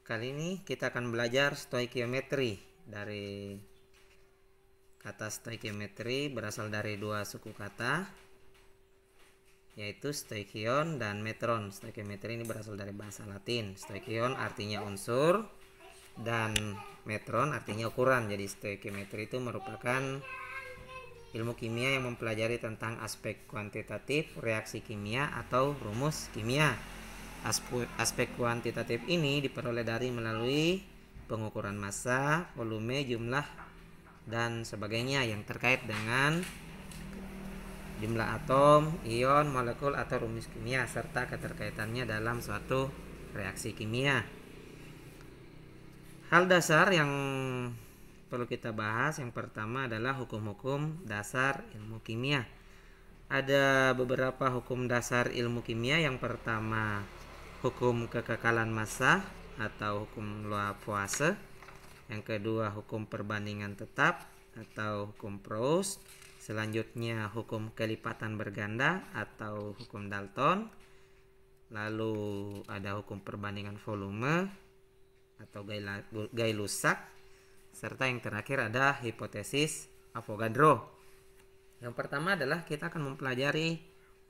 Kali ini kita akan belajar stoikiometri. Dari kata stoikiometri berasal dari dua suku kata, yaitu stoikion dan metron. Stoikiometri ini berasal dari bahasa Latin. Stoikion artinya unsur dan metron artinya ukuran. Jadi stoikiometri itu merupakan ilmu kimia yang mempelajari tentang aspek kuantitatif reaksi kimia atau rumus kimia. Aspek kuantitatif ini diperoleh dari melalui pengukuran massa, volume, jumlah, dan sebagainya yang terkait dengan jumlah atom, ion, molekul, atau rumus kimia serta keterkaitannya dalam suatu reaksi kimia. Hal dasar yang perlu kita bahas yang pertama adalah hukum-hukum dasar ilmu kimia. Ada beberapa hukum dasar ilmu kimia. Yang pertama, hukum kekekalan massa atau hukum Lavoisier. Yang kedua, hukum perbandingan tetap atau hukum Proust. Selanjutnya, hukum kelipatan berganda atau hukum Dalton. Lalu ada hukum perbandingan volume atau Gay-Lussac. Serta yang terakhir ada hipotesis Avogadro. Yang pertama adalah kita akan mempelajari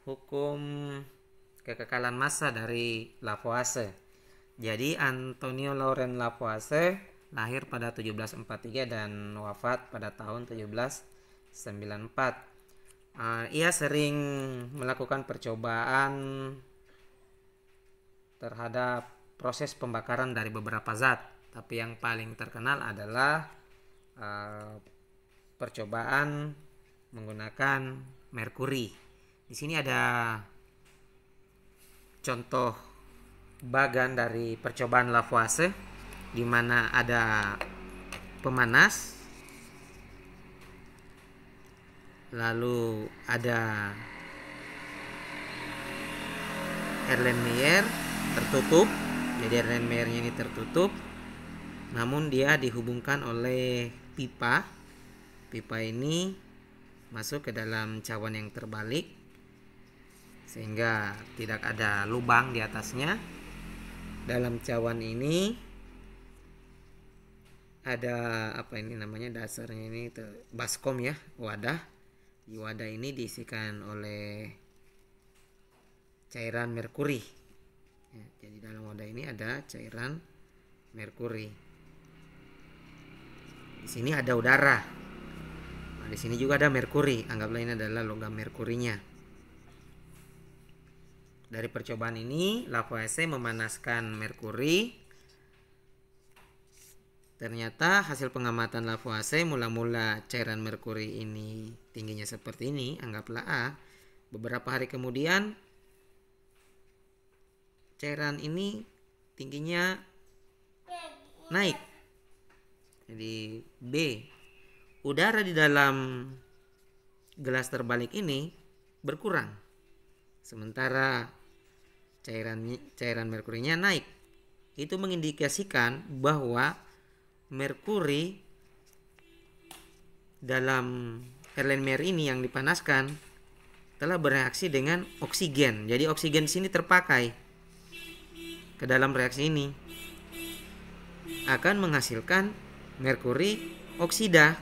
hukum kekekalan massa dari Lavoisier. Jadi Antonio Laurent Lavoisier lahir pada 1743 dan wafat pada tahun 1794. Ia sering melakukan percobaan terhadap proses pembakaran dari beberapa zat, tapi yang paling terkenal adalah percobaan menggunakan merkuri. Di sini ada contoh bagan dari percobaan Lavoisier, di mana ada pemanas, lalu ada Erlenmeyer tertutup. Jadi Erlenmeyernya ini tertutup, namun dia dihubungkan oleh pipa. Pipa ini masuk ke dalam cawan yang terbalik sehingga tidak ada lubang di atasnya. Dalam cawan ini ada dasarnya ini baskom ya, wadah. Di wadah ini diisikan oleh cairan merkuri. Ya, jadi dalam wadah ini ada cairan merkuri. Di sini ada udara. Nah, di sini juga ada merkuri. Anggaplah ini adalah logam merkurinya. Dari percobaan ini, Lavoisier memanaskan merkuri. Ternyata hasil pengamatan Lavoisier, mula-mula cairan merkuri ini tingginya seperti ini, anggaplah A. Beberapa hari kemudian cairan ini tingginya naik. Jadi B. Udara di dalam gelas terbalik ini berkurang, sementara cairan merkurinya naik. Itu mengindikasikan bahwa merkuri dalam Erlenmeyer ini yang dipanaskan telah bereaksi dengan oksigen. Jadi oksigen di sini terpakai ke dalam reaksi ini, akan menghasilkan merkuri oksida.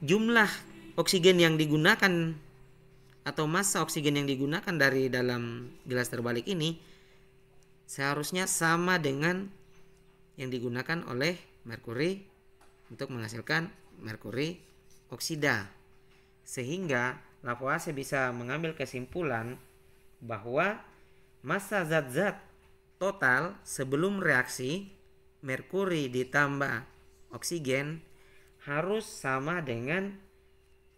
Jumlah oksigen yang digunakan atau massa oksigen yang digunakan dari dalam gelas terbalik ini seharusnya sama dengan yang digunakan oleh merkuri untuk menghasilkan merkuri oksida. Sehingga Lavoisier bisa mengambil kesimpulan bahwa massa zat-zat total sebelum reaksi merkuri ditambah oksigen harus sama dengan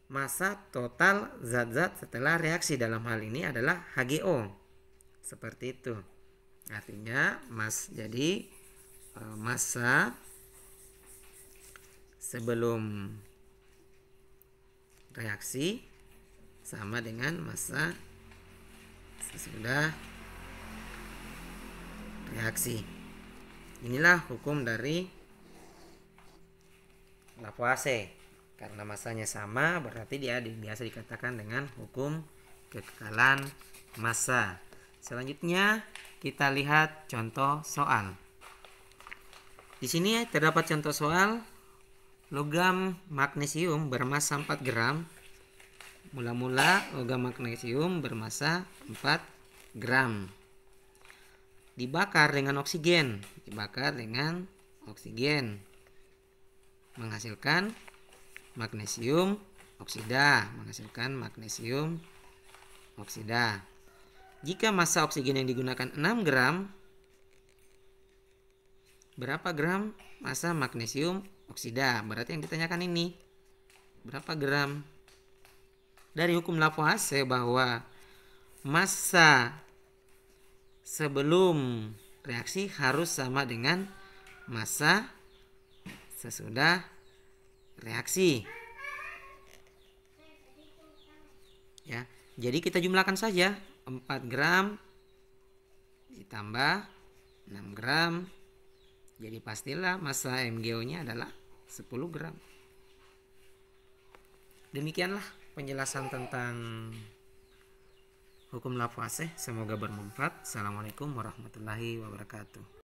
massa total zat-zat setelah reaksi. Dalam hal ini adalah HGO. Seperti itu. Artinya jadi massa sebelum reaksi sama dengan massa sesudah reaksi. Inilah hukum dari Lavoisier. Karena massanya sama, berarti dia biasa dikatakan dengan hukum kekekalan massa. Selanjutnya kita lihat contoh soal. Di sini terdapat contoh soal. Logam magnesium bermassa 4 gram. Mula-mula logam magnesium bermassa 4 gram. Dibakar dengan oksigen. Menghasilkan magnesium oksida. Jika massa oksigen yang digunakan 6 gram, berapa gram massa magnesium oksida? Berarti yang ditanyakan ini berapa gram? Dari hukum Lavoisier bahwa massa sebelum reaksi harus sama dengan massa sesudah reaksi. Ya, jadi kita jumlahkan saja 4 gram ditambah 6 gram. Jadi pastilah massa MgO-nya adalah 10 gram. Demikianlah penjelasan tentang hukum Lavoisier. Semoga bermanfaat. Assalamualaikum warahmatullahi wabarakatuh.